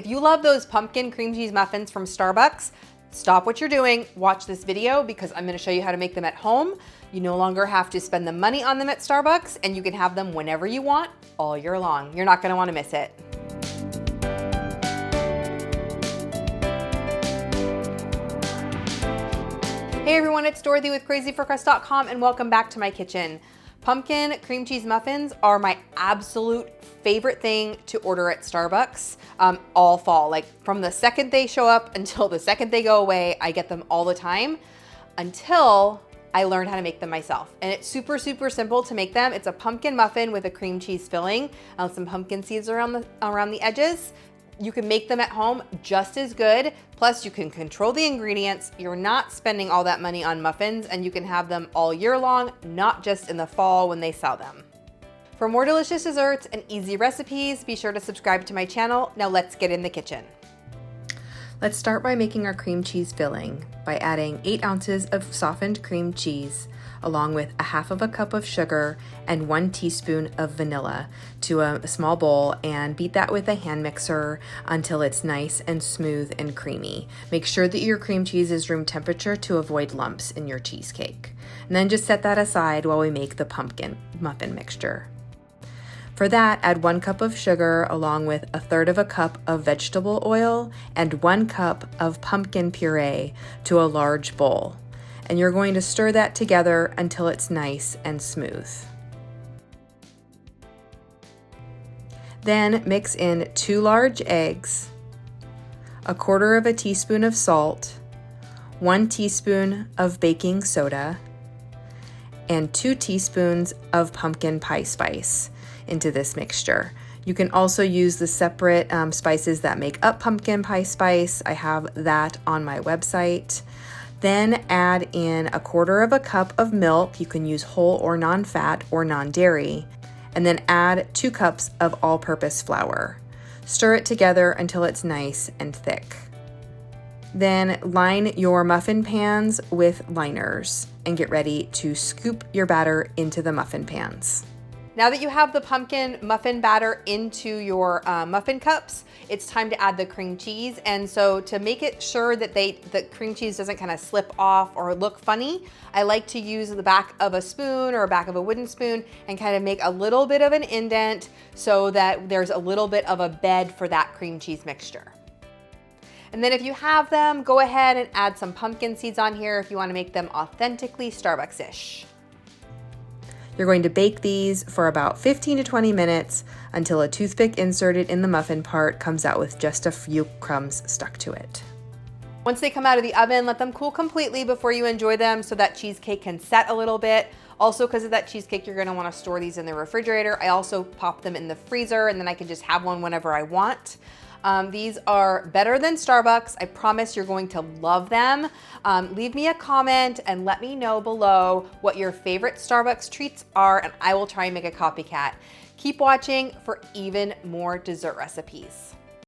If you love those pumpkin cream cheese muffins from Starbucks, stop what you're doing, watch this video because I'm gonna show you how to make them at home. You no longer have to spend the money on them at Starbucks and you can have them whenever you want all year long. You're not gonna wanna miss it. Hey everyone, it's Dorothy with crazyforcrust.com and welcome back to my kitchen. Pumpkin cream cheese muffins are my absolute favorite thing to order at Starbucks all fall. Like from the second they show up until the second they go away, I get them all the time until I learned how to make them myself. And it's super, super simple to make them. It's a pumpkin muffin with a cream cheese filling and some pumpkin seeds around the edges. You can make them at home just as good. Plus you can control the ingredients. You're not spending all that money on muffins and you can have them all year long, not just in the fall when they sell them. For more delicious desserts and easy recipes, be sure to subscribe to my channel. Now let's get in the kitchen. Let's start by making our cream cheese filling by adding 8 ounces of softened cream cheese along with a half of a cup of sugar and 1 teaspoon of vanilla to a small bowl and beat that with a hand mixer until it's nice and smooth and creamy. Make sure that your cream cheese is room temperature to avoid lumps in your cheesecake. And then just set that aside while we make the pumpkin muffin mixture. For that, add 1 cup of sugar along with 1/3 cup of vegetable oil and 1 cup of pumpkin puree to a large bowl. And you're going to stir that together until it's nice and smooth. Then mix in 2 large eggs, 1/4 teaspoon of salt, 1 teaspoon of baking soda, and 2 teaspoons of pumpkin pie spice into this mixture. You can also use the separate spices that make up pumpkin pie spice. I have that on my website. Then add in 1/4 cup of milk. You can use whole or non-fat or non-dairy. And then add 2 cups of all-purpose flour. Stir it together until it's nice and thick. Then line your muffin pans with liners and get ready to scoop your batter into the muffin pans. Now that you have the pumpkin muffin batter into your muffin cups, it's time to add the cream cheese. And so to make it sure that the cream cheese doesn't kind of slip off or look funny, I like to use the back of a spoon or back of a wooden spoon and kind of make a little bit of an indent so that there's a little bit of a bed for that cream cheese mixture. And then if you have them, go ahead and add some pumpkin seeds on here if you want to make them authentically Starbucks-ish. You're going to bake these for about 15 to 20 minutes until a toothpick inserted in the muffin part comes out with just a few crumbs stuck to it. Once they come out of the oven, let them cool completely before you enjoy them so that cheesecake can set a little bit. Also, because of that cheesecake, you're gonna wanna store these in the refrigerator. I also pop them in the freezer and then I can just have one whenever I want. These are better than Starbucks. I promise you're going to love them. Leave me a comment and let me know below what your favorite Starbucks treats are and I will try and make a copycat. Keep watching for even more dessert recipes.